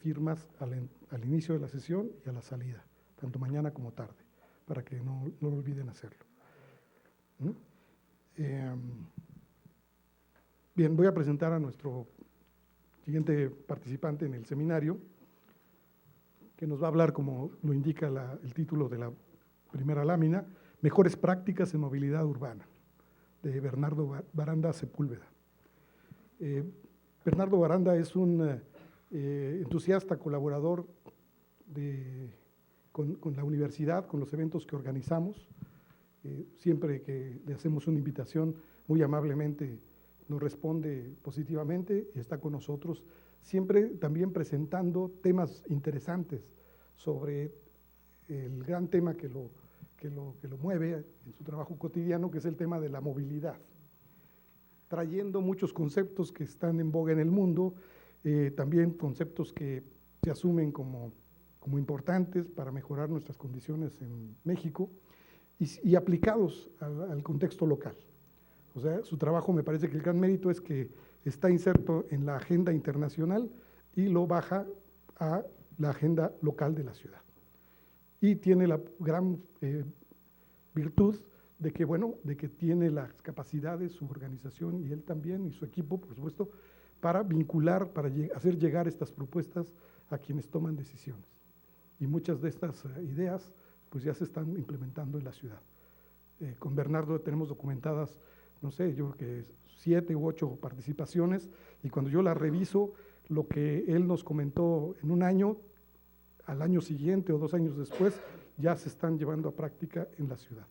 firmas al inicio de la sesión y a la salida, tanto mañana como tarde, para que no lo olviden hacerlo. Bien, voy a presentar a nuestro siguiente participante en el seminario, que nos va a hablar, como lo indica el título de la primera lámina, Mejores prácticas en movilidad urbana, de Bernardo Baranda Sepúlveda. Bernardo Baranda es un entusiasta colaborador con la universidad, con los eventos que organizamos. Siempre que le hacemos una invitación, muy amablemente nos responde positivamente y está con nosotros, siempre también presentando temas interesantes sobre el gran tema que lo mueve en su trabajo cotidiano, que es el tema de la movilidad, trayendo muchos conceptos que están en boga en el mundo, también conceptos que se asumen como importantes para mejorar nuestras condiciones en México y aplicados al contexto local. O sea, su trabajo, me parece que el gran mérito es que está inserto en la agenda internacional y lo baja a la agenda local de la ciudad. Y tiene la gran virtud de que, bueno, de que tiene las capacidades, su organización y él también, y su equipo, por supuesto, para vincular, para hacer llegar estas propuestas a quienes toman decisiones. Y muchas de estas ideas, pues ya se están implementando en la ciudad. Con Bernardo tenemos documentadas, no sé, yo creo que 7 u 8 participaciones, y cuando yo las reviso, lo que él nos comentó en un año, al año siguiente o 2 años después, ya se están llevando a práctica en la ciudad.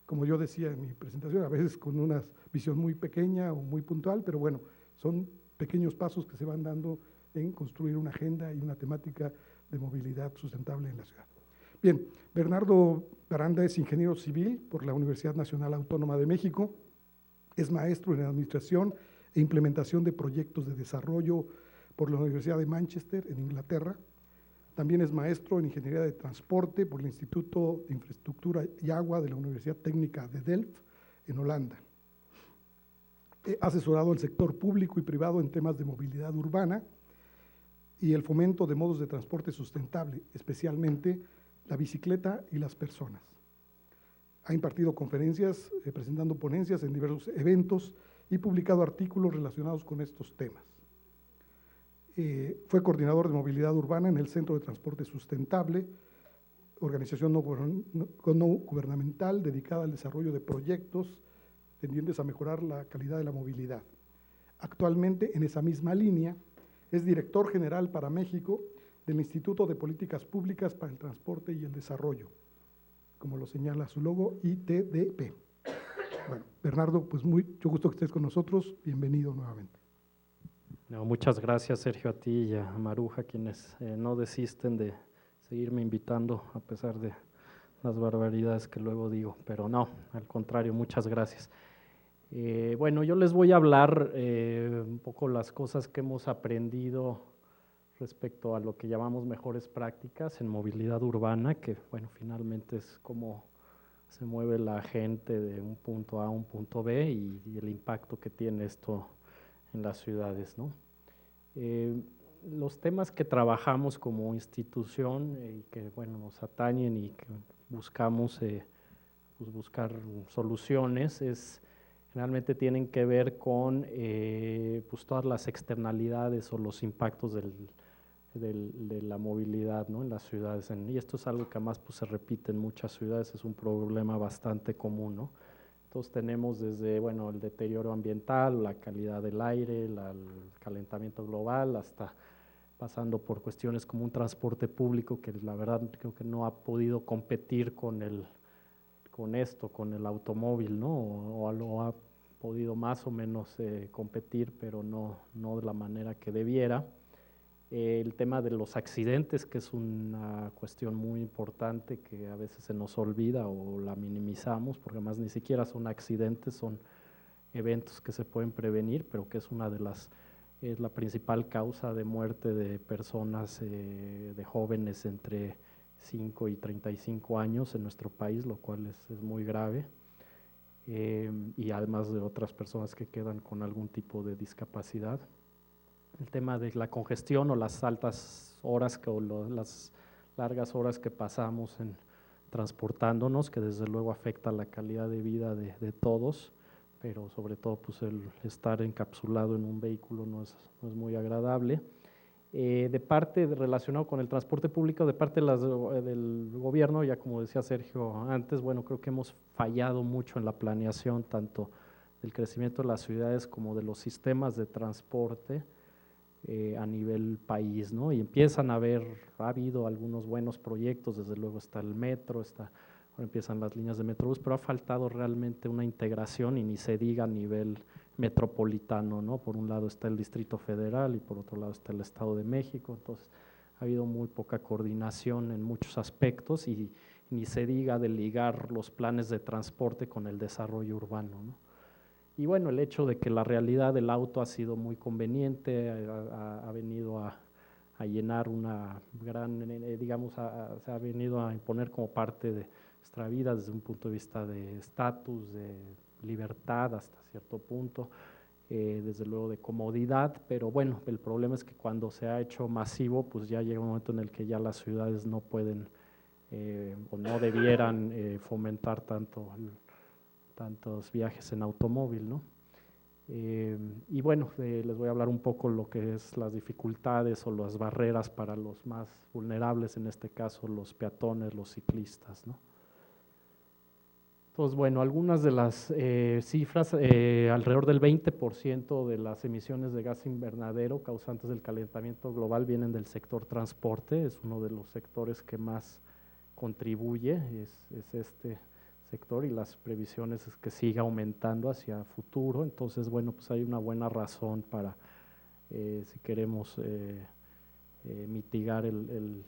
Como yo decía en mi presentación, a veces con una visión muy pequeña o muy puntual, pero bueno, son pequeños pasos que se van dando en construir una agenda y una temática de movilidad sustentable en la ciudad. Bien, Bernardo Baranda es ingeniero civil por la Universidad Nacional Autónoma de México, es maestro en administración e implementación de proyectos de desarrollo por la Universidad de Manchester, en Inglaterra. También es maestro en ingeniería de transporte por el Instituto de Infraestructura y Agua de la Universidad Técnica de Delft, en Holanda. Ha asesorado al sector público y privado en temas de movilidad urbana y el fomento de modos de transporte sustentable, especialmente la bicicleta y las personas. Ha impartido conferencias, presentando ponencias en diversos eventos y publicado artículos relacionados con estos temas. Fue coordinador de movilidad urbana en el Centro de Transporte Sustentable, organización no gubernamental dedicada al desarrollo de proyectos tendientes a mejorar la calidad de la movilidad. Actualmente, en esa misma línea, es director general para México del Instituto de Políticas Públicas para el Transporte y el Desarrollo, como lo señala su logo, ITDP. Bueno, Bernardo, pues mucho gusto que estés con nosotros, bienvenido nuevamente. No, muchas gracias, Sergio, a ti y a Maruja, quienes no desisten de seguirme invitando a pesar de las barbaridades que luego digo, pero no, al contrario, muchas gracias. Bueno, yo les voy a hablar un poco las cosas que hemos aprendido respecto a lo que llamamos mejores prácticas en movilidad urbana, que bueno, finalmente es cómo se mueve la gente de un punto A a un punto B y el impacto que tiene esto en las ciudades, ¿no? Los temas que trabajamos como institución y que bueno, nos atañen y que buscamos pues buscar soluciones generalmente tienen que ver con pues todas las externalidades o los impactos de la movilidad, ¿no?, en las ciudades. Y esto es algo que además pues, se repite en muchas ciudades, es un problema bastante común, ¿no? Entonces tenemos desde, bueno, el deterioro ambiental, la calidad del aire, el calentamiento global, hasta pasando por cuestiones como un transporte público que la verdad creo que no ha podido competir con el automóvil, ¿no? O lo ha podido más o menos competir, pero no de la manera que debiera. El tema de los accidentes, que es una cuestión muy importante que a veces se nos olvida o la minimizamos, porque además ni siquiera son accidentes, son eventos que se pueden prevenir, pero que es la principal causa de muerte de personas, de jóvenes entre 5 y 35 años en nuestro país, lo cual es muy grave. Y además de otras personas que quedan con algún tipo de discapacidad. El tema de la congestión o las altas horas las largas horas que pasamos transportándonos, que desde luego afecta la calidad de vida de todos, pero sobre todo pues el estar encapsulado en un vehículo no es muy agradable. De parte relacionado con el transporte público, de parte del gobierno, ya como decía Sergio antes, bueno, creo que hemos fallado mucho en la planeación, tanto del crecimiento de las ciudades como de los sistemas de transporte a nivel país, ¿no? Y ha habido algunos buenos proyectos, desde luego está el metro, ahora empiezan las líneas de Metrobús, pero ha faltado realmente una integración y ni se diga a nivel metropolitano, ¿no? Por un lado está el Distrito Federal y por otro lado está el Estado de México, entonces ha habido muy poca coordinación en muchos aspectos y ni se diga de ligar los planes de transporte con el desarrollo urbano, ¿no? Y bueno, el hecho de que la realidad del auto ha sido muy conveniente, ha venido a llenar una gran, digamos, se ha venido a imponer como parte de nuestra vida desde un punto de vista de estatus, de libertad hasta cierto punto, desde luego de comodidad, pero bueno, el problema es que cuando se ha hecho masivo, pues ya llega un momento en el que ya las ciudades no pueden o no debieran fomentar tantos viajes en automóvil, ¿no? Y bueno, les voy a hablar un poco lo que es las dificultades o las barreras para los más vulnerables, en este caso los peatones, los ciclistas, ¿no? Entonces, bueno, algunas de las cifras, alrededor del 20% de las emisiones de gas invernadero causantes del calentamiento global vienen del sector transporte, es uno de los sectores que más contribuye, es este sector y las previsiones es que siga aumentando hacia futuro, entonces bueno, pues hay una buena razón para, si queremos mitigar el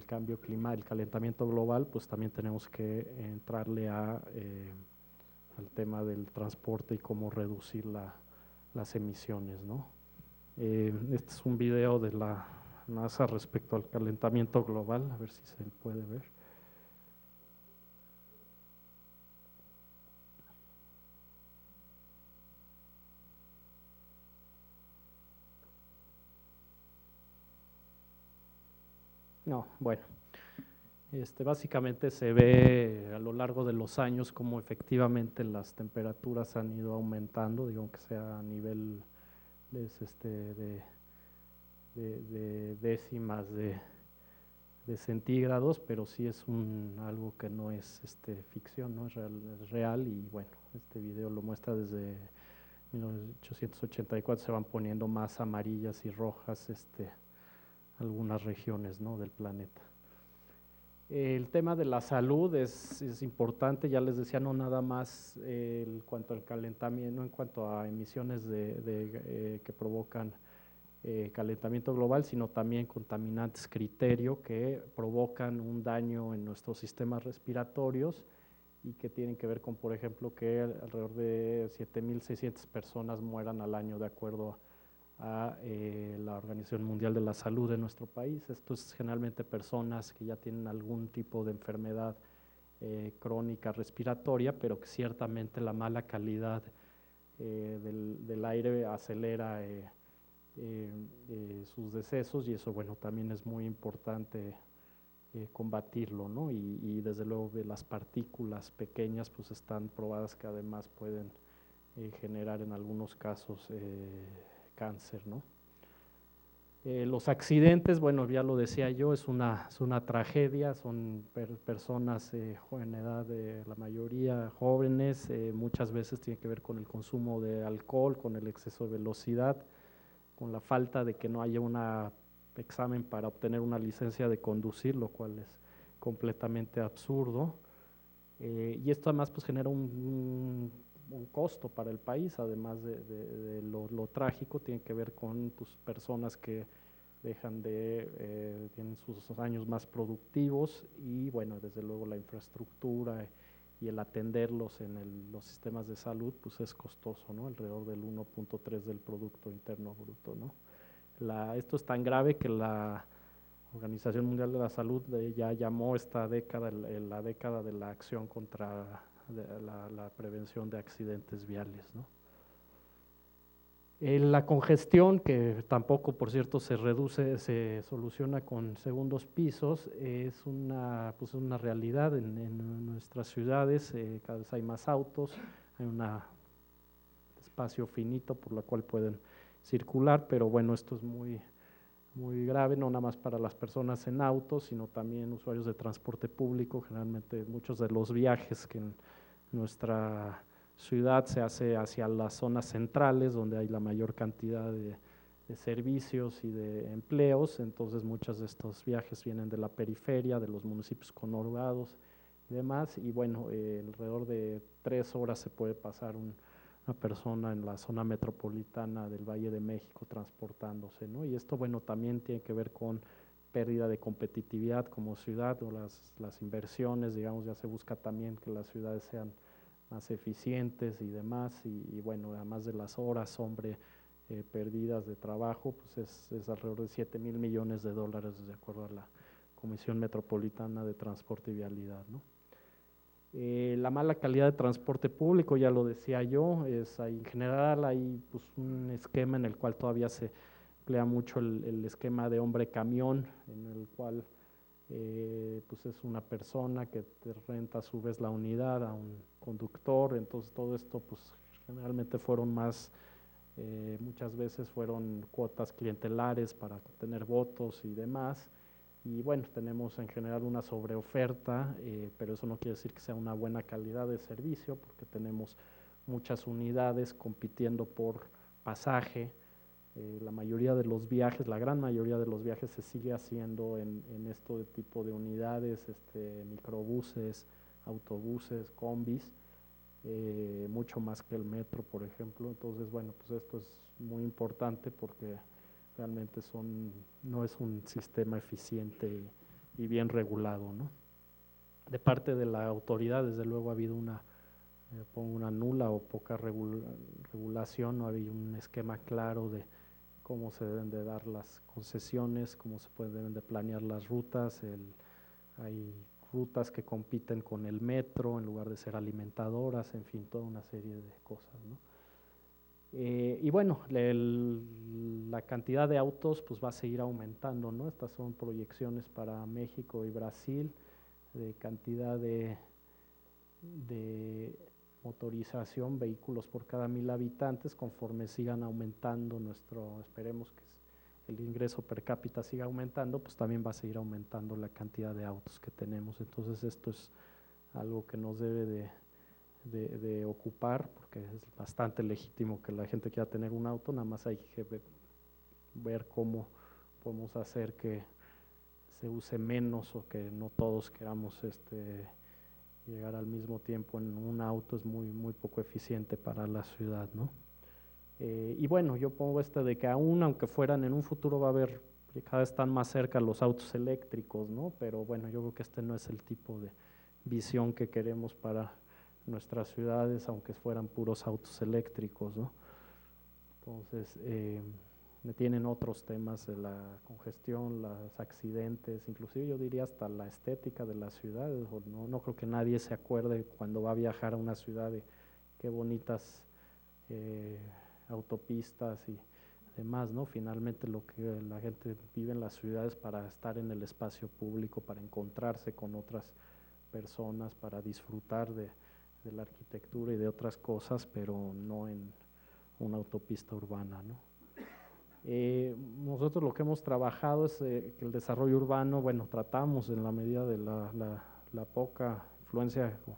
cambio climático, el calentamiento global, pues también tenemos que entrarle al tema del transporte y cómo reducir las emisiones, ¿no? Este es un video de la NASA respecto al calentamiento global, a ver si se puede ver. No, bueno, básicamente se ve a lo largo de los años cómo efectivamente las temperaturas han ido aumentando, digo que sea a nivel de décimas de centígrados, pero sí es algo que no es ficción, ¿no? Es real y bueno, este video lo muestra desde 1884, se van poniendo más amarillas y rojas algunas regiones, ¿no?, del planeta. El tema de la salud es importante, ya les decía, no nada más en cuanto al calentamiento, en cuanto a emisiones que provocan calentamiento global, sino también contaminantes criterio que provocan un daño en nuestros sistemas respiratorios y que tienen que ver con, por ejemplo, que alrededor de 7.600 personas mueran al año de acuerdo a la Organización Mundial de la Salud de nuestro país. Esto es generalmente personas que ya tienen algún tipo de enfermedad crónica respiratoria, pero que ciertamente la mala calidad del aire acelera sus decesos y eso, bueno, también es muy importante combatirlo, ¿no? Y desde luego de las partículas pequeñas, pues están probadas que además pueden generar en algunos casos cáncer, ¿no? Los accidentes, bueno, ya lo decía yo, es una tragedia, son personas en edad, la mayoría jóvenes, muchas veces tiene que ver con el consumo de alcohol, con el exceso de velocidad, con la falta de que no haya un examen para obtener una licencia de conducir, lo cual es completamente absurdo. Y esto además pues genera un costo para el país, además de lo trágico, tiene que ver con pues, personas que tienen sus años más productivos y bueno, desde luego la infraestructura y el atenderlos en los sistemas de salud, pues es costoso, ¿no? Alrededor del 1.3 del Producto Interno Bruto, ¿no? Esto es tan grave que la Organización Mundial de la Salud ya llamó esta década la década de la acción contra la prevención de accidentes viales, ¿no? La congestión, que tampoco, por cierto, se soluciona con segundos pisos, es pues una realidad en nuestras ciudades. Cada vez hay más autos, hay un espacio finito por la cual pueden circular, pero bueno, esto es muy grave, no nada más para las personas en autos, sino también usuarios de transporte público. Generalmente muchos de los viajes que en nuestra ciudad se hace hacia las zonas centrales, donde hay la mayor cantidad de servicios y de empleos. Entonces muchos de estos viajes vienen de la periferia, de los municipios conurbados y demás, y bueno, alrededor de 3 horas se puede pasar una persona en la zona metropolitana del Valle de México transportándose, ¿no? Y esto, bueno, también tiene que ver con pérdida de competitividad como ciudad, o las inversiones, digamos, ya se busca también que las ciudades sean más eficientes y demás, y bueno, además de las horas, hombre, perdidas de trabajo, pues es alrededor de 7,000 millones de dólares, de acuerdo a la Comisión Metropolitana de Transporte y Vialidad, ¿no? La mala calidad de transporte público, ya lo decía yo, en general hay pues, un esquema en el cual todavía se emplea mucho el esquema de hombre camión, en el cual pues es una persona que te renta a su vez la unidad a un conductor. Entonces todo esto pues generalmente muchas veces fueron cuotas clientelares para tener votos y demás. Y bueno, tenemos en general una sobreoferta, pero eso no quiere decir que sea una buena calidad de servicio, porque tenemos muchas unidades compitiendo por pasaje. La mayoría de los viajes, la gran mayoría de los viajes se sigue haciendo en esto de tipo de unidades, microbuses, autobuses, combis, mucho más que el metro, por ejemplo. Entonces, bueno, pues esto es muy importante porque realmente no es un sistema eficiente y bien regulado, ¿no? De parte de la autoridad, desde luego, ha habido una nula o poca regulación, no ha habido un esquema claro de cómo se deben de dar las concesiones, cómo deben de planear las rutas. Hay rutas que compiten con el metro en lugar de ser alimentadoras, en fin, toda una serie de cosas, ¿no? Y bueno, la cantidad de autos pues va a seguir aumentando, ¿no? Estas son proyecciones para México y Brasil de cantidad de motorización, vehículos por cada 1,000 habitantes. Conforme sigan aumentando esperemos que el ingreso per cápita siga aumentando, pues también va a seguir aumentando la cantidad de autos que tenemos. Entonces esto es algo que nos debe de ocupar, porque es bastante legítimo que la gente quiera tener un auto, nada más hay que ver cómo podemos hacer que se use menos, o que no todos queramos llegar al mismo tiempo en un auto. Es muy poco eficiente para la ciudad, ¿no? Y bueno, yo pongo de que aunque fueran en un futuro, va a haber, cada vez están más cerca los autos eléctricos, ¿no? Pero bueno, yo creo que no es el tipo de visión que queremos para nuestras ciudades, aunque fueran puros autos eléctricos, ¿no? Entonces, tienen otros temas de la congestión, los accidentes, inclusive yo diría hasta la estética de las ciudades. No creo que nadie se acuerde cuando va a viajar a una ciudad de qué bonitas autopistas y demás, ¿no? Finalmente lo que la gente vive en las ciudades para estar en el espacio público, para encontrarse con otras personas, para disfrutar de la arquitectura y de otras cosas, pero no en una autopista urbana, ¿no? Nosotros lo que hemos trabajado es que el desarrollo urbano, bueno, tratamos en la medida de la poca influencia o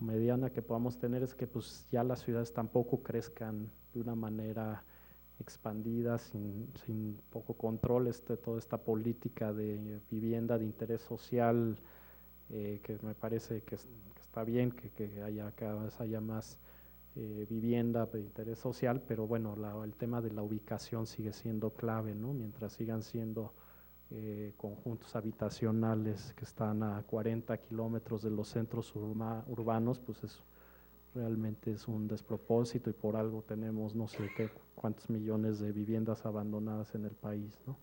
mediana que podamos tener, es que pues ya las ciudades tampoco crezcan de una manera expandida, sin poco control. Toda esta política de vivienda de interés social, que me parece que está bien, que cada vez haya más vivienda de interés social, pero bueno, el tema de la ubicación sigue siendo clave, ¿no? Mientras sigan siendo conjuntos habitacionales que están a 40 kilómetros de los centros urbanos, pues eso realmente es un despropósito, y por algo tenemos no sé cuántos millones de viviendas abandonadas en el país, ¿no?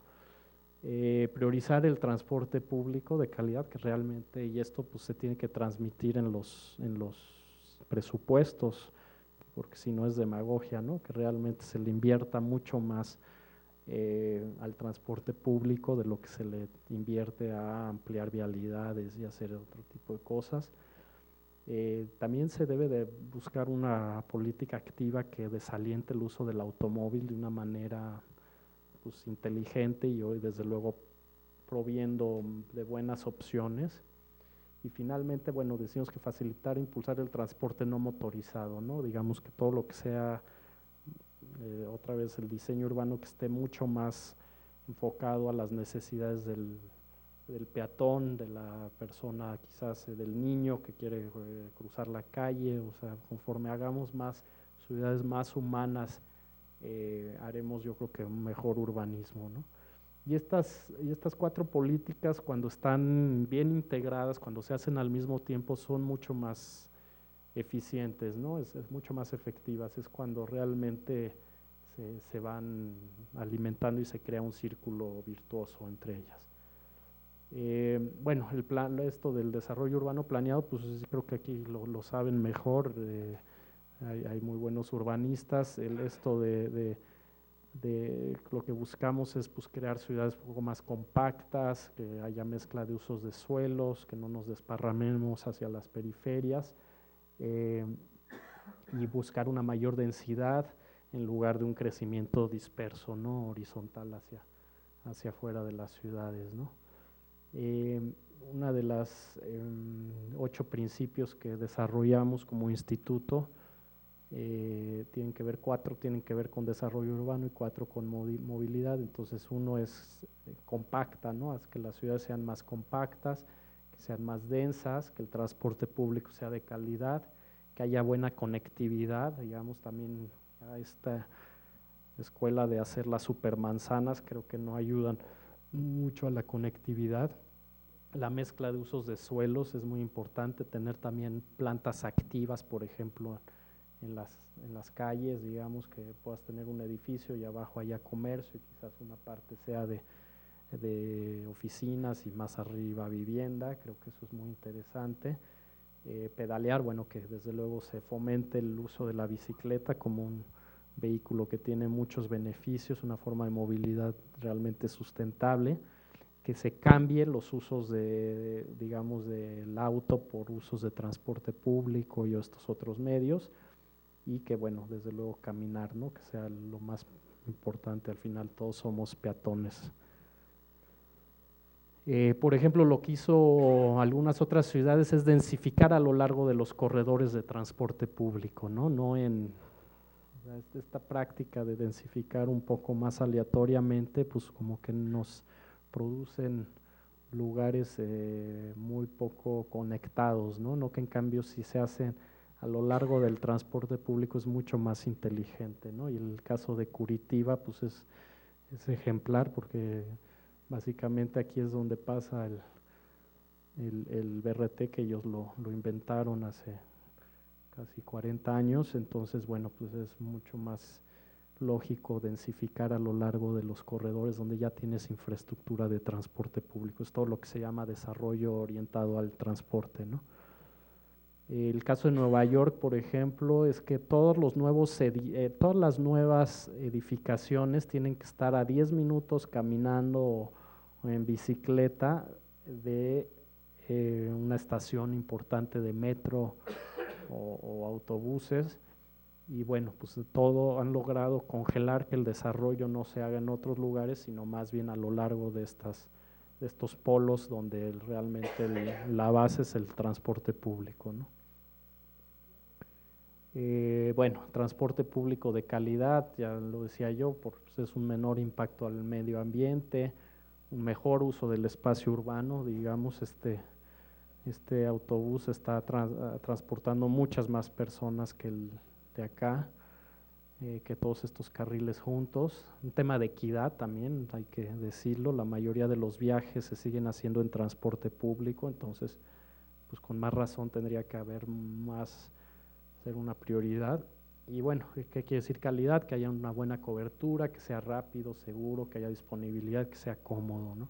Priorizar el transporte público de calidad, que realmente, y esto pues se tiene que transmitir en los presupuestos porque si no es demagogia, ¿no? Que realmente se le invierta mucho más al transporte público de lo que se le invierte a ampliar vialidades y hacer otro tipo de cosas. También se debe de buscar una política activa que desaliente el uso del automóvil de una manera pues, inteligente y hoy desde luego proviendo de buenas opciones. Y finalmente, bueno, decimos que facilitar e impulsar el transporte no motorizado, ¿no? Digamos que todo lo que sea otra vez el diseño urbano que esté mucho más enfocado a las necesidades del peatón, de la persona quizás del niño que quiere cruzar la calle, o sea, conforme hagamos más ciudades más humanas, haremos yo creo que un mejor urbanismo, ¿no? Y estas cuatro políticas cuando están bien integradas, cuando se hacen al mismo tiempo, son mucho más eficientes, ¿no? Es mucho más efectivas, es cuando realmente se van alimentando y se crea un círculo virtuoso entre ellas. Bueno, el plan, esto del desarrollo urbano planeado, pues creo que aquí lo saben mejor, hay muy buenos urbanistas, esto de lo que buscamos es pues, crear ciudades un poco más compactas, que haya mezcla de usos de suelos, que no nos desparramemos hacia las periferias, y buscar una mayor densidad en lugar de un crecimiento disperso, ¿no? Horizontal hacia afuera de las ciudades, ¿no? Una de las 8 principios que desarrollamos como instituto tienen que ver, 4 tienen que ver con desarrollo urbano y 4 con movilidad. Entonces uno es compacta, ¿no? Haz que las ciudades sean más compactas, que sean más densas, que el transporte público sea de calidad, que haya buena conectividad, digamos también a esta escuela de hacer las supermanzanas creo que no ayudan mucho a la conectividad. La mezcla de usos de suelos es muy importante, tener también plantas activas, por ejemplo, en las calles, digamos que puedas tener un edificio y abajo haya comercio y quizás una parte sea de oficinas y más arriba vivienda, creo que eso es muy interesante. Pedalear, bueno, que desde luego se fomente el uso de la bicicleta como un vehículo que tiene muchos beneficios, una forma de movilidad realmente sustentable, que se cambie los usos digamos, del auto por usos de transporte público y estos otros medios, y que, bueno, desde luego caminar, ¿no? Que sea lo más importante, al final todos somos peatones. Por ejemplo, lo que hizo algunas otras ciudades es densificar a lo largo de los corredores de transporte público, ¿no? No en esta práctica de densificar un poco más aleatoriamente, pues como que nos producen lugares muy poco conectados, ¿no? No que en cambio si se hacen a lo largo del transporte público es mucho más inteligente, ¿no? Y el caso de Curitiba, pues es ejemplar porque básicamente aquí es donde pasa el BRT, que ellos lo inventaron hace casi 40 años, entonces bueno, pues es mucho más lógico densificar a lo largo de los corredores donde ya tienes infraestructura de transporte público, es todo lo que se llama desarrollo orientado al transporte, ¿no? El caso de Nueva York, por ejemplo, es que todas las nuevas edificaciones tienen que estar a 10 minutos caminando o en bicicleta de una estación importante de metro o autobuses, y bueno, pues todo han logrado congelar que el desarrollo no se haga en otros lugares, sino más bien a lo largo de estos polos donde realmente la base es el transporte público, ¿no? Bueno, transporte público de calidad, ya lo decía yo, pues es un menor impacto al medio ambiente, un mejor uso del espacio urbano, digamos, este autobús está transportando muchas más personas que el de acá, que todos estos carriles juntos. Un tema de equidad también, hay que decirlo, la mayoría de los viajes se siguen haciendo en transporte público, entonces pues con más razón tendría que haber más, ser una prioridad. Y bueno, ¿qué quiere decir calidad? Que haya una buena cobertura, que sea rápido, seguro, que haya disponibilidad, que sea cómodo, ¿no?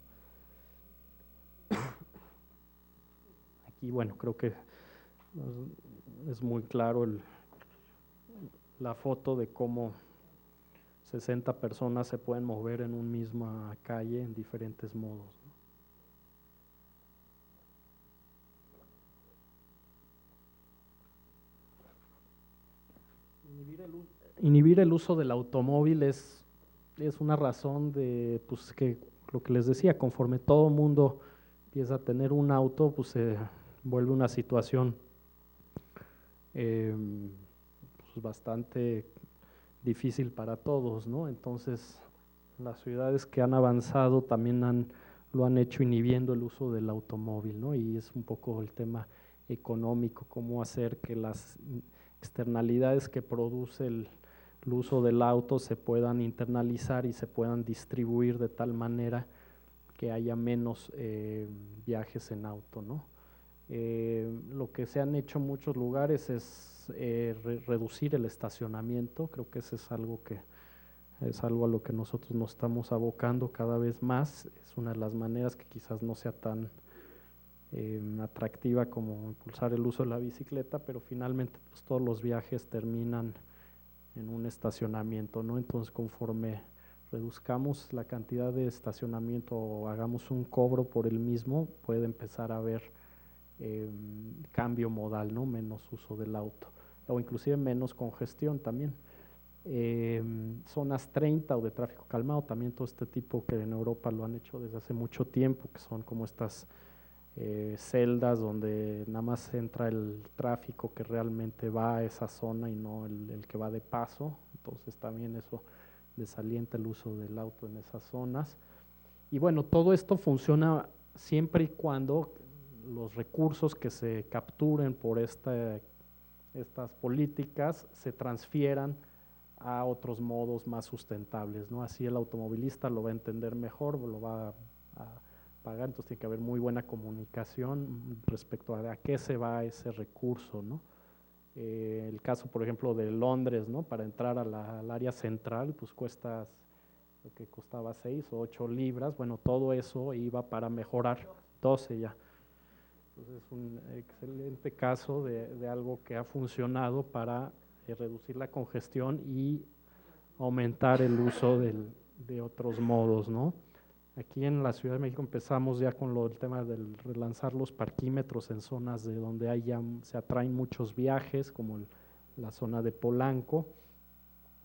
Aquí, bueno, creo que es muy claro la foto de cómo 60 personas se pueden mover en una misma calle en diferentes modos, ¿no? Inhibir el uso del automóvil es una razón de, pues, que lo que les decía, conforme todo mundo empieza a tener un auto, pues se vuelve una situación pues bastante difícil para todos, ¿no? Entonces, las ciudades que han avanzado también lo han hecho inhibiendo el uso del automóvil, ¿no? Y es un poco el tema económico, cómo hacer que las externalidades que produce el uso del auto se puedan internalizar y se puedan distribuir de tal manera que haya menos viajes en auto, ¿no? Lo que se han hecho en muchos lugares es reducir el estacionamiento. Creo que eso es algo a lo que nosotros nos estamos abocando cada vez más. Es una de las maneras que quizás no sea tan atractiva como impulsar el uso de la bicicleta, pero finalmente pues, todos los viajes terminan en un estacionamiento, ¿no? Entonces, conforme reduzcamos la cantidad de estacionamiento o hagamos un cobro por el mismo, puede empezar a haber cambio modal, ¿no? Menos uso del auto o inclusive menos congestión también. Zonas 30 o de tráfico calmado, también todo este tipo que en Europa lo han hecho desde hace mucho tiempo, que son como estas celdas donde nada más entra el tráfico que realmente va a esa zona y no el que va de paso. Entonces también eso desalienta el uso del auto en esas zonas. Y bueno, todo esto funciona siempre y cuando los recursos que se capturen por estas políticas se transfieran a otros modos más sustentables, ¿no? Así el automovilista lo va a entender mejor, lo va a pagar, entonces tiene que haber muy buena comunicación respecto a qué se va ese recurso, ¿no? El caso, por ejemplo, de Londres, ¿no? Para entrar al área central, pues cuesta, lo que costaba 6 o 8 libras, bueno, todo eso iba para mejorar, 12 ya. Entonces es un excelente caso de algo que ha funcionado para reducir la congestión y aumentar el uso de otros modos, ¿no? Aquí en la Ciudad de México empezamos ya con el tema del relanzar los parquímetros en zonas de donde se atraen muchos viajes, como la zona de Polanco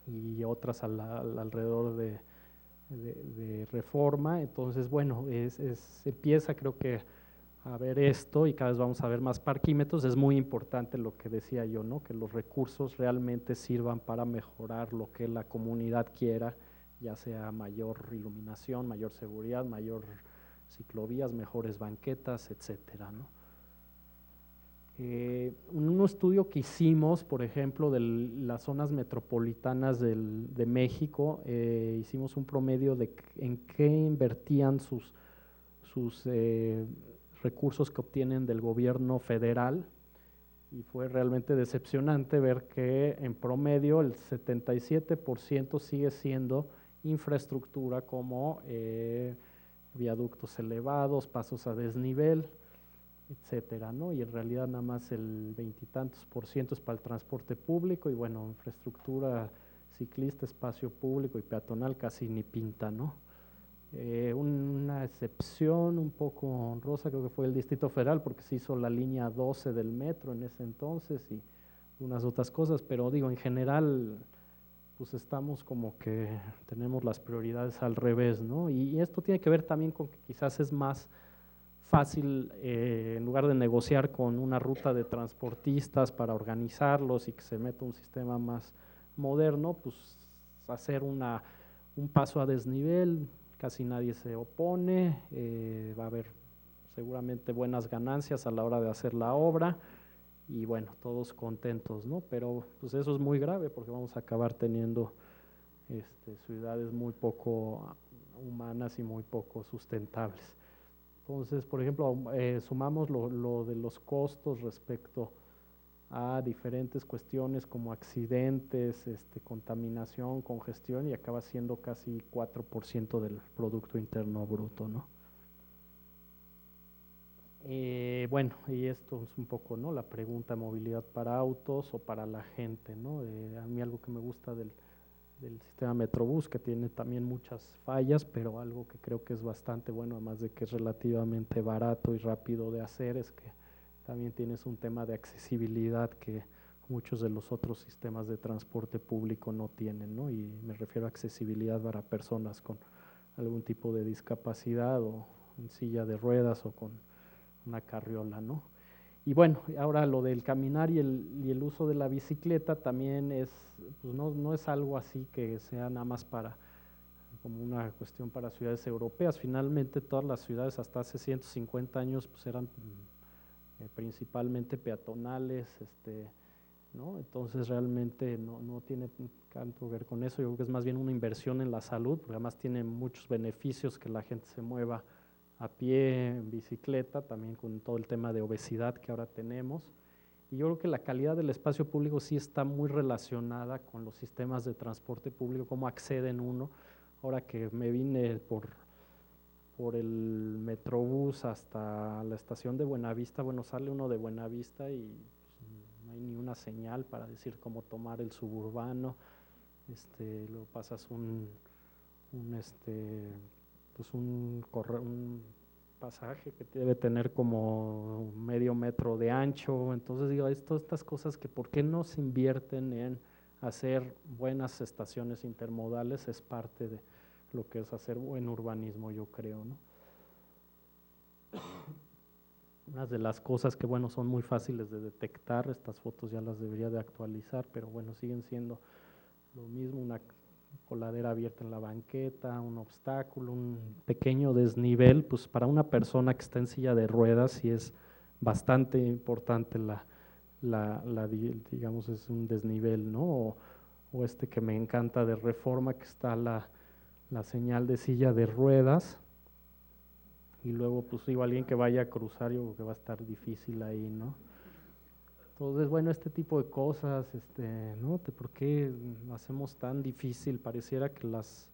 y otras alrededor de Reforma. Entonces, bueno, se empieza creo que a ver esto y cada vez vamos a ver más parquímetros. Es muy importante lo que decía yo, ¿no? Que los recursos realmente sirvan para mejorar lo que la comunidad quiera, ya sea mayor iluminación, mayor seguridad, mayor ciclovías, mejores banquetas, etcétera, ¿no? Un estudio que hicimos, por ejemplo, de las zonas metropolitanas de México, hicimos un promedio de en qué invertían sus recursos que obtienen del gobierno federal, y fue realmente decepcionante ver que en promedio el 77% sigue siendo infraestructura como viaductos elevados, pasos a desnivel, etcétera, ¿no? Y en realidad nada más el 20 y tantos por ciento es para el transporte público y bueno, infraestructura ciclista, espacio público y peatonal casi ni pinta, ¿no? Una excepción un poco honrosa creo que fue el Distrito Federal porque se hizo la línea 12 del metro en ese entonces y unas otras cosas, pero digo, en general pues estamos como que tenemos las prioridades al revés, ¿no? Y esto tiene que ver también con que quizás es más fácil, en lugar de negociar con una ruta de transportistas para organizarlos y que se meta un sistema más moderno, pues hacer un paso a desnivel, casi nadie se opone, va a haber seguramente buenas ganancias a la hora de hacer la obra y bueno, todos contentos, ¿no? Pero pues eso es muy grave porque vamos a acabar teniendo ciudades muy poco humanas y muy poco sustentables. Entonces, por ejemplo, sumamos lo de los costos respecto a diferentes cuestiones como accidentes, contaminación, congestión y acaba siendo casi 4% del Producto Interno Bruto, ¿no? Bueno, y esto es un poco, ¿no? La pregunta, movilidad para autos o para la gente, ¿no? A mí algo que me gusta del sistema Metrobús, que tiene también muchas fallas, pero algo que creo que es bastante bueno, además de que es relativamente barato y rápido de hacer, es que también tienes un tema de accesibilidad que muchos de los otros sistemas de transporte público no tienen, ¿no? Y me refiero a accesibilidad para personas con algún tipo de discapacidad o en silla de ruedas o con una carriola, ¿no? Y bueno, ahora lo del caminar y el uso de la bicicleta también es, pues no es algo así que sea nada más para, como una cuestión para ciudades europeas. Finalmente todas las ciudades hasta hace 150 años pues eran principalmente peatonales, ¿no? Entonces realmente no tiene tanto que ver con eso. Yo creo que es más bien una inversión en la salud, porque además tiene muchos beneficios que la gente se mueva a pie, en bicicleta, también con todo el tema de obesidad que ahora tenemos. Y yo creo que la calidad del espacio público sí está muy relacionada con los sistemas de transporte público, cómo acceden uno. Ahora que me vine por el Metrobús hasta la estación de Buenavista, bueno, sale uno de Buenavista y pues, no hay ni una señal para decir cómo tomar el suburbano. Luego pasas pues un pasaje que debe tener como medio metro de ancho. Entonces digo, estas cosas que por qué no se invierten en hacer buenas estaciones intermodales es parte de lo que es hacer buen urbanismo, yo creo, ¿no? Unas de las cosas que, bueno, son muy fáciles de detectar, estas fotos ya las debería de actualizar, pero bueno, siguen siendo lo mismo, una coladera abierta en la banqueta, un obstáculo, un pequeño desnivel, pues para una persona que está en silla de ruedas sí es bastante importante digamos, es un desnivel, ¿no? O este que me encanta de Reforma, que está la señal de silla de ruedas, y luego pues digo, alguien que vaya a cruzar, yo creo que va a estar difícil ahí, ¿no? Entonces, bueno, este tipo de cosas, ¿no? ¿Por qué lo hacemos tan difícil? Pareciera que los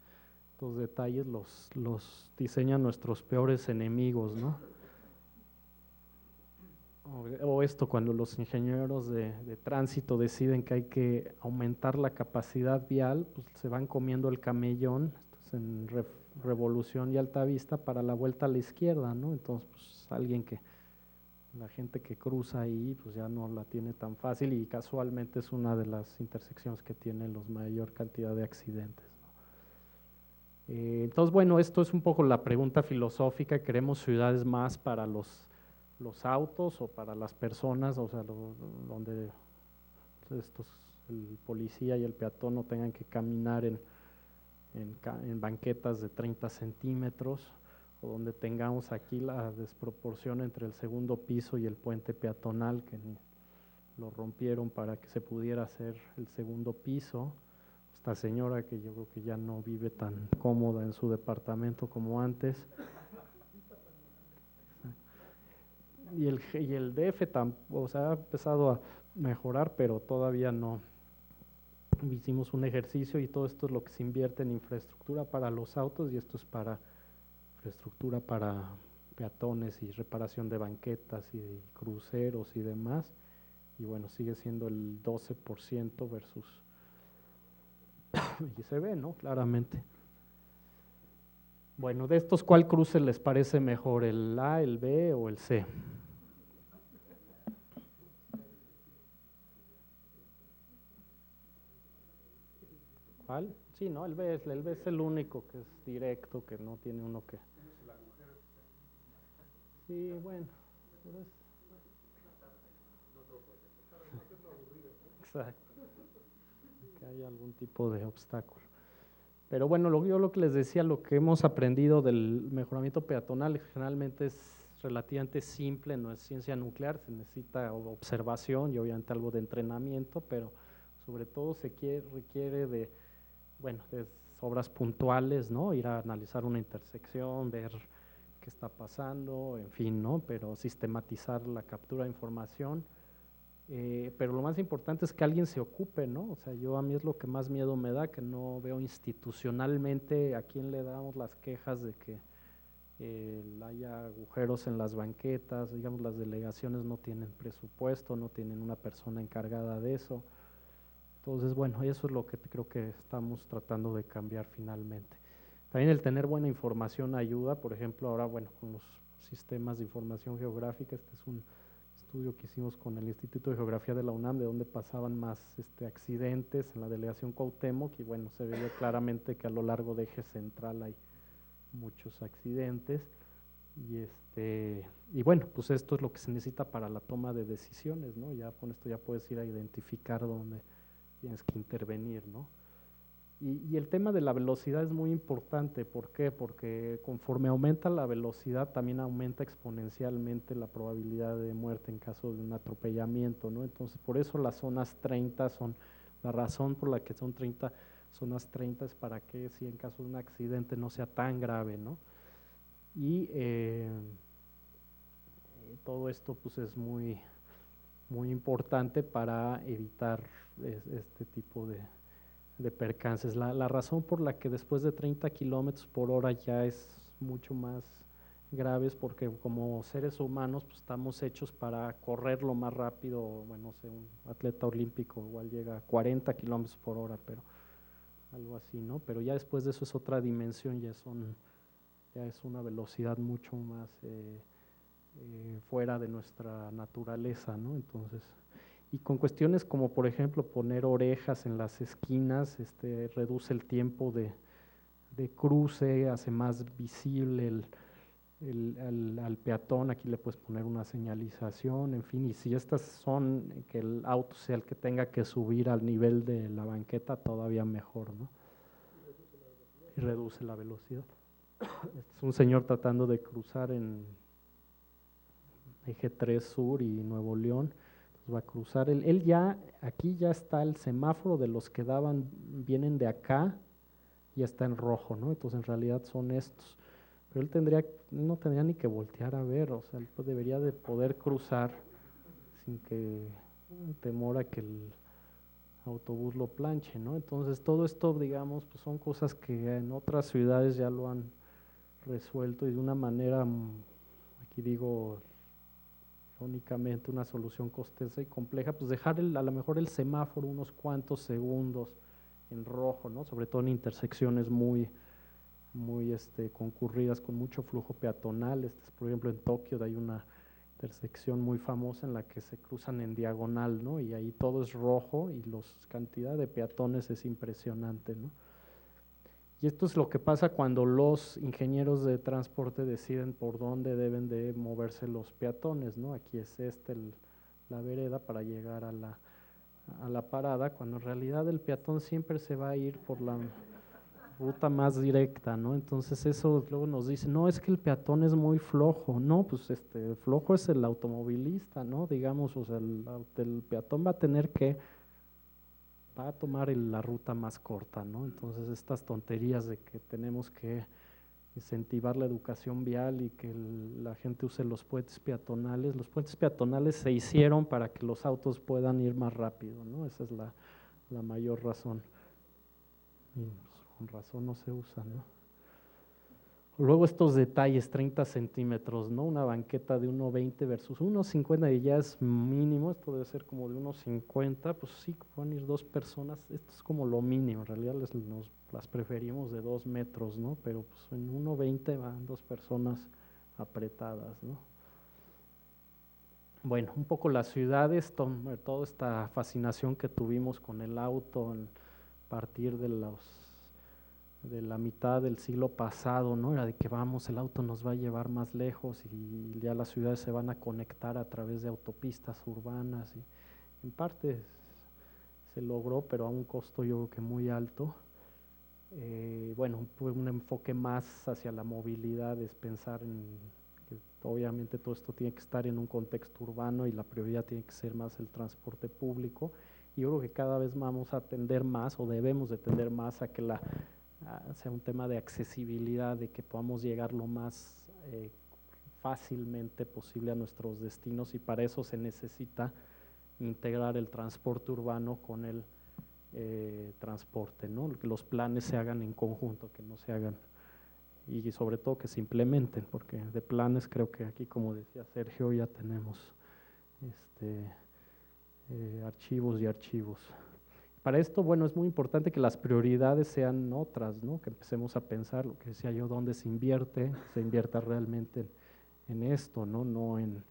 detalles los diseñan nuestros peores enemigos, ¿no? O esto, cuando los ingenieros de tránsito deciden que hay que aumentar la capacidad vial, pues se van comiendo el camellón, esto es en Revolución y Altavista, para la vuelta a la izquierda, ¿no? Entonces, pues la gente que cruza ahí pues ya no la tiene tan fácil y casualmente es una de las intersecciones que tiene la mayor cantidad de accidentes, ¿no? Entonces, bueno, esto es un poco la pregunta filosófica. ¿Queremos ciudades más para los autos o para las personas? O sea, donde el policía y el peatón no tengan que caminar en banquetas de 30 centímetros, o donde tengamos aquí la desproporción entre el segundo piso y el puente peatonal, que lo rompieron para que se pudiera hacer el segundo piso. Esta señora que yo creo que ya no vive tan cómoda en su departamento como antes. Y el DF o sea, ha empezado a mejorar, pero todavía no. Hicimos un ejercicio y todo esto es lo que se invierte en infraestructura para los autos, y esto es para infraestructura para peatones y reparación de banquetas y de cruceros y demás. Y bueno, sigue siendo el 12% versus, y se ve, ¿no? Claramente. Bueno, de estos, ¿cuál cruce les parece mejor, el A, el B o el C? ¿Cuál? Sí, ¿no? El B es el único que es directo, que no tiene uno que... Sí, bueno. Pues, exacto. Que haya algún tipo de obstáculo. Pero bueno, yo lo que les decía, lo que hemos aprendido del mejoramiento peatonal generalmente es relativamente simple, no es ciencia nuclear, se necesita observación y obviamente algo de entrenamiento, pero sobre todo requiere de, bueno, de obras puntuales, ¿no? Ir a analizar una intersección, ver qué está pasando, en fin, ¿no? Pero sistematizar la captura de información. Pero lo más importante es que alguien se ocupe, ¿no? O sea, a mí es lo que más miedo me da, que no veo institucionalmente a quién le damos las quejas de que hay agujeros en las banquetas, digamos, las delegaciones no tienen presupuesto, no tienen una persona encargada de eso. Entonces, bueno, eso es lo que creo que estamos tratando de cambiar finalmente. También el tener buena información ayuda, por ejemplo, ahora, bueno, con los sistemas de información geográfica, este es un estudio que hicimos con el Instituto de Geografía de la UNAM, de donde pasaban más accidentes en la delegación Cuauhtémoc, y bueno, se veía claramente que a lo largo de Eje Central hay muchos accidentes, y bueno, pues esto es lo que se necesita para la toma de decisiones, ¿no? Ya con esto ya puedes ir a identificar dónde tienes que intervenir, ¿no? Y el tema de la velocidad es muy importante. ¿Por qué? Porque conforme aumenta la velocidad, también aumenta exponencialmente la probabilidad de muerte en caso de un atropellamiento, ¿no? Entonces, por eso las zonas 30 son, la razón por la que son 30, zonas 30 es para que si en caso de un accidente no sea tan grave, ¿no? Y todo esto pues es muy, muy importante para evitar este tipo de percances. La razón por la que después de 30 kilómetros por hora ya es mucho más grave es porque como seres humanos pues estamos hechos para correr lo más rápido. Bueno, no sé, un atleta olímpico igual llega a 40 kilómetros por hora, pero algo así, ¿no? Pero ya después de eso es otra dimensión, ya es una velocidad mucho más fuera de nuestra naturaleza, ¿no? Entonces, y con cuestiones como por ejemplo poner orejas en las esquinas, reduce el tiempo de cruce, hace más visible al peatón, aquí le puedes poner una señalización, en fin, y si estas son que el auto sea el que tenga que subir al nivel de la banqueta, todavía mejor, ¿no? Y reduce la velocidad. Este es un señor tratando de cruzar en Eje 3 Sur y Nuevo León, va a cruzar, él ya, aquí ya está el semáforo de los que vienen de acá, ya está en rojo, ¿no? Entonces en realidad son estos, pero no tendría ni que voltear a ver, o sea, él pues debería de poder cruzar sin que temor a que el autobús lo planche, ¿no? Entonces todo esto, digamos, pues son cosas que en otras ciudades ya lo han resuelto y de una manera, aquí digo, únicamente una solución costosa y compleja, pues dejar a lo mejor el semáforo unos cuantos segundos en rojo, ¿no? Sobre todo en intersecciones muy concurridas con mucho flujo peatonal. Por ejemplo, en Tokio hay una intersección muy famosa en la que se cruzan en diagonal, ¿no? Y ahí todo es rojo y la cantidad de peatones es impresionante, ¿no? Y esto es lo que pasa cuando los ingenieros de transporte deciden por dónde deben de moverse los peatones, ¿no? Aquí es la vereda para llegar a la parada, cuando en realidad el peatón siempre se va a ir por la ruta más directa, ¿no? Entonces eso luego nos dicen, no, es que el peatón es muy flojo. No, pues flojo es el automovilista, ¿no? Digamos, o sea, el peatón va a tomar la ruta más corta, ¿no? Entonces estas tonterías de que tenemos que incentivar la educación vial y que la gente use los puentes peatonales se hicieron para que los autos puedan ir más rápido, ¿no? Esa es la mayor razón. Y pues, con razón no se usa, ¿no? Luego estos detalles, 30 centímetros, ¿no? Una banqueta de 1,20 versus 1,50 y ya es mínimo, esto debe ser como de 1,50, pues sí, pueden ir dos personas, esto es como lo mínimo, en realidad las preferimos de 2 metros, ¿no? Pero pues en 1,20 van dos personas apretadas, ¿no? Bueno, un poco las ciudades, toda esta fascinación que tuvimos con el auto a partir de la mitad del siglo pasado, ¿no? Era de que vamos, el auto nos va a llevar más lejos y ya las ciudades se van a conectar a través de autopistas urbanas y en parte se logró, pero a un costo yo creo que muy alto. Bueno, un enfoque más hacia la movilidad es pensar en que obviamente todo esto tiene que estar en un contexto urbano y la prioridad tiene que ser más el transporte público. Y yo creo que cada vez vamos a tender más o debemos de tender más a que sea un tema de accesibilidad, de que podamos llegar lo más fácilmente posible a nuestros destinos y para eso se necesita integrar el transporte urbano con el transporte, ¿no? Que los planes se hagan en conjunto, que no se hagan y sobre todo que se implementen, porque de planes creo que aquí, como decía Sergio, ya tenemos archivos y archivos. Para esto, bueno, es muy importante que las prioridades sean otras, ¿no? Que empecemos a pensar, lo que decía yo, dónde se invierta realmente en esto, ¿no? No en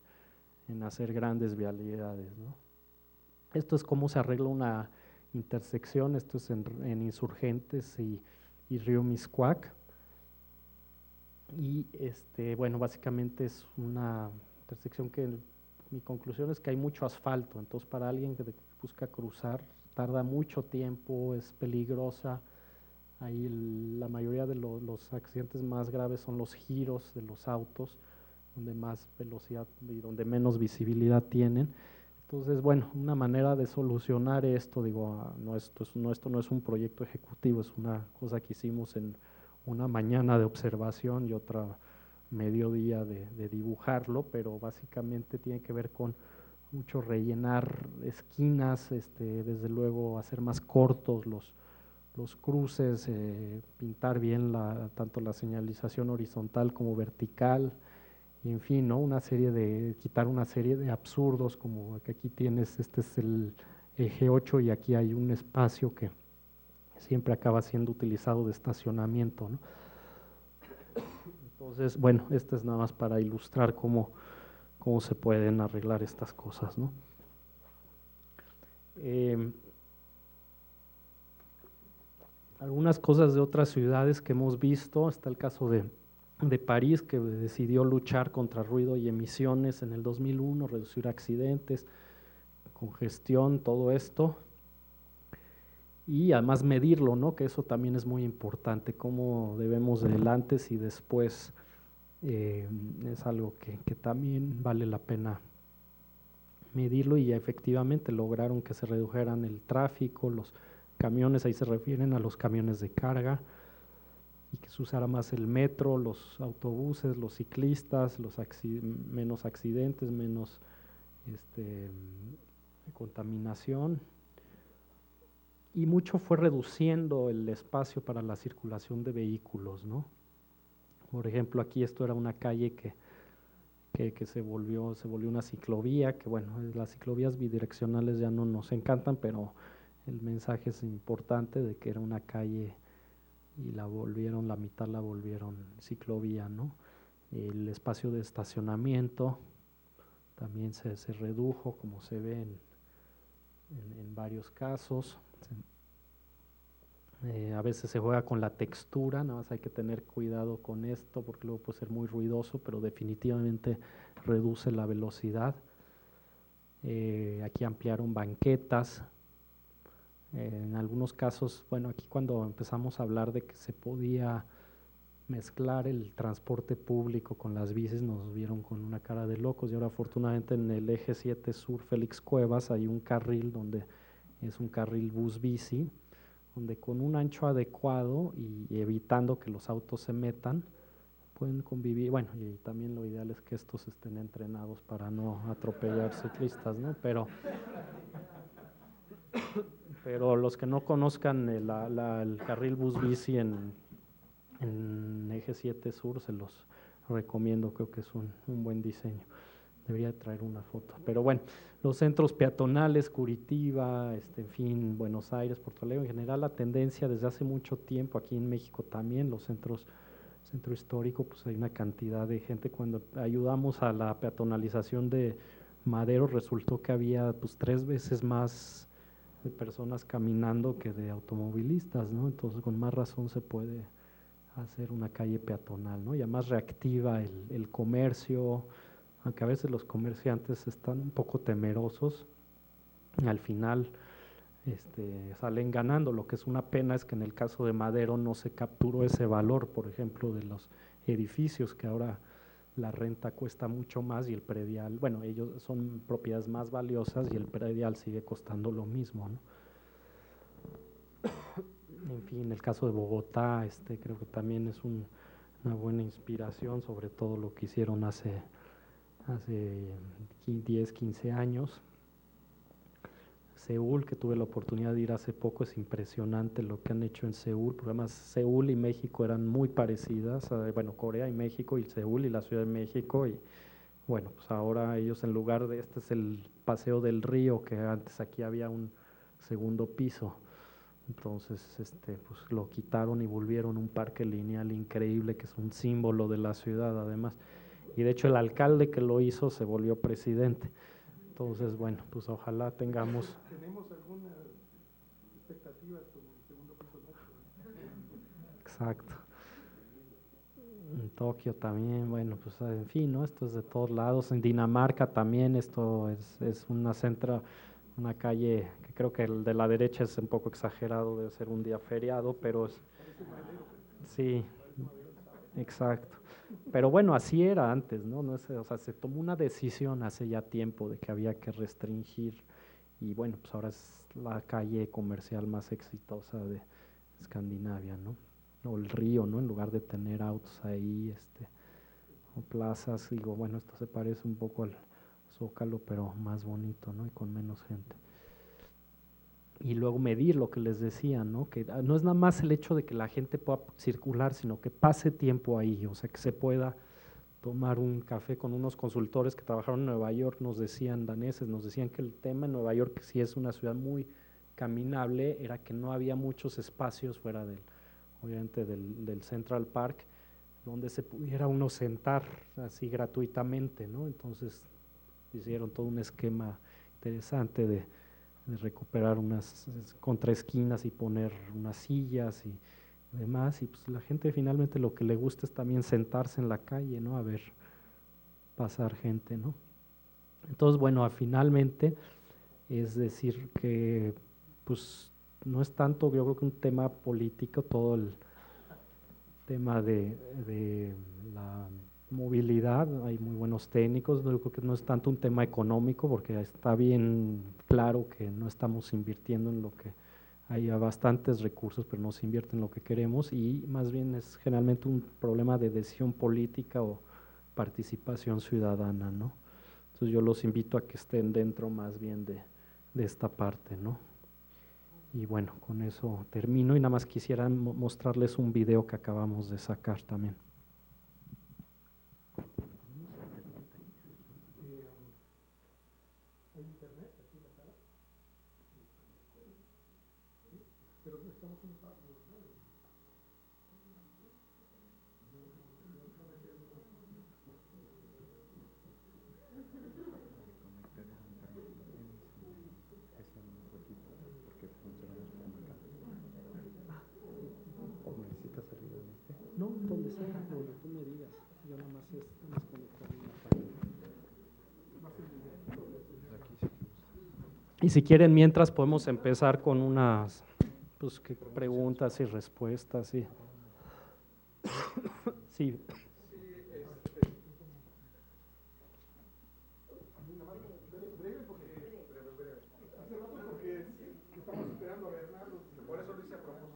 hacer grandes vialidades, ¿no? Esto es cómo se arregla una intersección, esto es en Insurgentes y Río Miscuac. Y bueno, básicamente es una intersección que mi conclusión es que hay mucho asfalto, entonces para alguien que busca cruzar tarda mucho tiempo, es peligrosa. Ahí la mayoría de los accidentes más graves son los giros de los autos, donde más velocidad y donde menos visibilidad tienen. Entonces, bueno, una manera de solucionar esto, digo, esto no es un proyecto ejecutivo, es una cosa que hicimos en una mañana de observación y otra mediodía de dibujarlo, pero básicamente tiene que ver con mucho rellenar esquinas, desde luego hacer más cortos los cruces, pintar bien tanto la señalización horizontal como vertical, y en fin, ¿no? Quitar una serie de absurdos, como que aquí tienes, este es el eje 8 y aquí hay un espacio que siempre acaba siendo utilizado de estacionamiento, ¿no? Entonces, bueno, esto es nada más para ilustrar cómo se pueden arreglar estas cosas, ¿no? Algunas cosas de otras ciudades que hemos visto, está el caso de París, que decidió luchar contra ruido y emisiones en el 2001, reducir accidentes, congestión, todo esto, y además medirlo, ¿no? Que eso también es muy importante, cómo debemos del antes y después, es algo que también vale la pena medirlo, y efectivamente lograron que se redujeran el tráfico, los camiones, ahí se refieren a los camiones de carga, y que se usara más el metro, los autobuses, los ciclistas, menos accidentes, menos contaminación, y mucho fue reduciendo el espacio para la circulación de vehículos, ¿no? Por ejemplo, aquí esto era una calle que se volvió una ciclovía, que bueno, las ciclovías bidireccionales ya no nos encantan, pero el mensaje es importante de que era una calle y la mitad la volvieron ciclovía, ¿no? El espacio de estacionamiento también se redujo, como se ve en varios casos. A veces se juega con la textura, nada más hay que tener cuidado con esto porque luego puede ser muy ruidoso, pero definitivamente reduce la velocidad. Aquí ampliaron banquetas. En algunos casos, bueno, aquí cuando empezamos a hablar de que se podía mezclar el transporte público con las bicis, nos vieron con una cara de locos, y ahora afortunadamente en el eje 7 sur Félix Cuevas hay un carril donde es un carril bus-bici, donde con un ancho adecuado y evitando que los autos se metan, pueden convivir. Bueno, y también lo ideal es que estos estén entrenados para no atropellar ciclistas, ¿no? Pero los que no conozcan el carril bus-bici en eje 7 sur, se los recomiendo, creo que es un buen diseño. Debería traer una foto. Pero bueno, los centros peatonales, Curitiba, en fin, Buenos Aires, Porto Alegre, en general la tendencia desde hace mucho tiempo, aquí en México también, centro histórico, pues hay una cantidad de gente. Cuando ayudamos a la peatonalización de Madero, resultó que había pues 3 veces más de personas caminando que de automovilistas, ¿no? Entonces con más razón se puede hacer una calle peatonal, ¿no? Y además reactiva el comercio, aunque a veces los comerciantes están un poco temerosos, al final salen ganando. Lo que es una pena es que en el caso de Madero no se capturó ese valor, por ejemplo, de los edificios, que ahora la renta cuesta mucho más y el predial, bueno, ellos son propiedades más valiosas y el predial sigue costando lo mismo, ¿no? En fin, el caso de Bogotá, creo que también es una buena inspiración, sobre todo lo que hicieron hace 10, 15 años. Seúl, que tuve la oportunidad de ir hace poco, es impresionante lo que han hecho en Seúl, porque además Seúl y México eran muy parecidas, bueno, Corea y México, y Seúl y la Ciudad de México, y bueno, pues ahora ellos en lugar de, este es el Paseo del Río, que antes aquí había un segundo piso, entonces pues lo quitaron y volvieron un parque lineal increíble, que es un símbolo de la ciudad además, y de hecho el alcalde que lo hizo se volvió presidente. Entonces, bueno, pues ojalá tengamos. ¿Tenemos algunas expectativas con el segundo piso? Exacto. En Tokio también, bueno, pues en fin, ¿no? Esto es de todos lados. En Dinamarca también esto es una calle que creo que el de la derecha es un poco exagerado, debe ser un día feriado, pero sí, exacto. Pero bueno, así era antes, ¿no? No es, o sea, se tomó una decisión hace ya tiempo de que había que restringir y bueno, pues ahora es la calle comercial más exitosa de Escandinavia, ¿no? O el río, ¿no? En lugar de tener autos ahí, o plazas, digo, bueno, esto se parece un poco al Zócalo, pero más bonito, ¿no? Y con menos gente. Y luego medir lo que les decía, ¿no? Que no es nada más el hecho de que la gente pueda circular, sino que pase tiempo ahí, o sea, que se pueda tomar un café con unos consultores que trabajaron en Nueva York, nos decían, daneses, nos decían que el tema en Nueva York, que sí es una ciudad muy caminable, era que no había muchos espacios fuera obviamente del Central Park, donde se pudiera uno sentar así gratuitamente, ¿no? Entonces hicieron todo un esquema interesante de recuperar unas contraesquinas y poner unas sillas y demás, y pues la gente finalmente lo que le gusta es también sentarse en la calle, ¿no? A ver pasar gente, ¿no? Entonces, bueno, finalmente es decir que pues no es tanto, yo creo que un tema político, todo el tema de la movilidad, hay muy buenos técnicos, yo creo que no es tanto un tema económico, porque está bien claro que no estamos invirtiendo en lo que hay bastantes recursos, pero no se invierte en lo que queremos y más bien es generalmente un problema de decisión política o participación ciudadana, ¿no? Entonces yo los invito a que estén dentro más bien de esta parte, ¿no? Y bueno, con eso termino y nada más quisiera mostrarles un video que acabamos de sacar también. ¿Hay internet aquí en la sala? Pero estamos en paz. No, donde sea, donde tú me digas. Yo nada más es conectar una página. Y si quieren, mientras podemos empezar con unas pues, preguntas y respuestas. Sí. Sí. Breve hace rato porque estamos esperando a Bernardo. Por eso lo hice a propósito.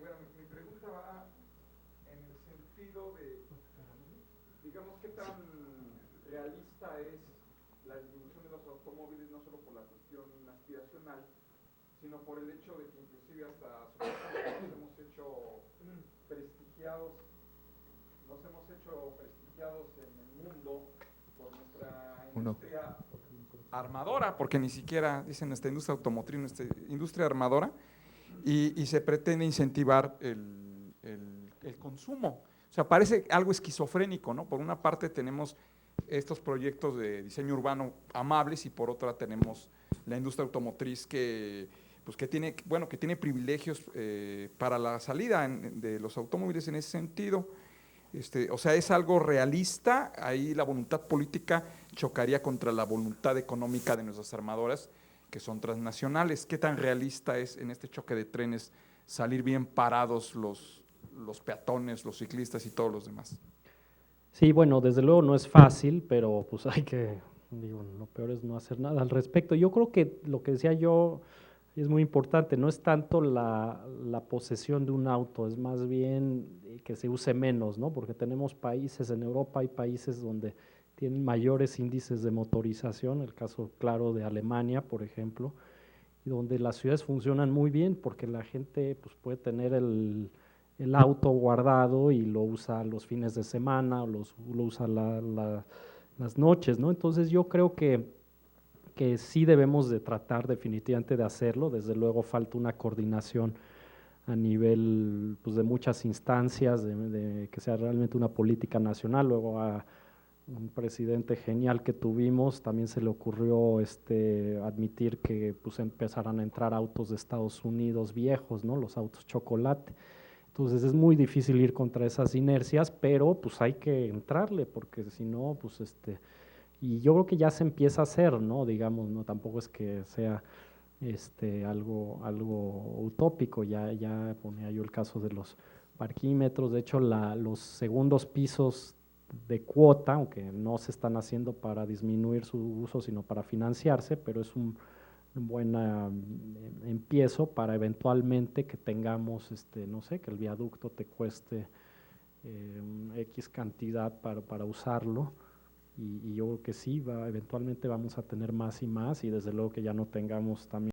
Bueno, mi pregunta va en el sentido de, digamos, qué tan realista es la disminución de los automóviles, no solo por la cuestión aspiracional, sino por el hecho de que inclusive hasta nos hemos hecho prestigiados en el mundo por nuestra industria armadora, porque ni siquiera dicen nuestra industria automotriz, nuestra industria armadora, y se pretende incentivar el consumo. O sea, parece algo esquizofrénico, ¿no? Por una parte tenemos estos proyectos de diseño urbano amables y por otra tenemos la industria automotriz que tiene privilegios para la salida de los automóviles en ese sentido. O sea, es algo realista, ahí la voluntad política chocaría contra la voluntad económica de nuestras armadoras, que son transnacionales. ¿Qué tan realista es en este choque de trenes salir bien parados los peatones, los ciclistas y todos los demás? Sí, bueno, desde luego no es fácil, pero pues lo peor es no hacer nada al respecto. Yo creo que lo que decía yo es muy importante, no es tanto la posesión de un auto, es más bien que se use menos, ¿no? Porque tenemos países, en Europa hay países donde tienen mayores índices de motorización, el caso claro de Alemania, por ejemplo, y donde las ciudades funcionan muy bien porque la gente pues, puede tener el auto guardado y lo usa los fines de semana o lo usa las noches, ¿no? Entonces yo creo que sí debemos de tratar definitivamente de hacerlo, desde luego falta una coordinación a nivel pues, de muchas instancias, de que sea realmente una política nacional. Luego a un presidente genial que tuvimos también se le ocurrió admitir que pues, empezaran a entrar autos de Estados Unidos viejos, ¿no? Los autos chocolate. Entonces es muy difícil ir contra esas inercias, pero pues hay que entrarle porque si no, pues y yo creo que ya se empieza a hacer, ¿no? Digamos, no tampoco es que sea algo utópico, ya ponía yo el caso de los parquímetros, de hecho los segundos pisos de cuota, aunque no se están haciendo para disminuir su uso, sino para financiarse, pero es un buen empiezo para eventualmente que tengamos, no sé, que el viaducto te cueste X cantidad para usarlo, y yo creo que sí, eventualmente vamos a tener más y más, y desde luego que ya no tengamos también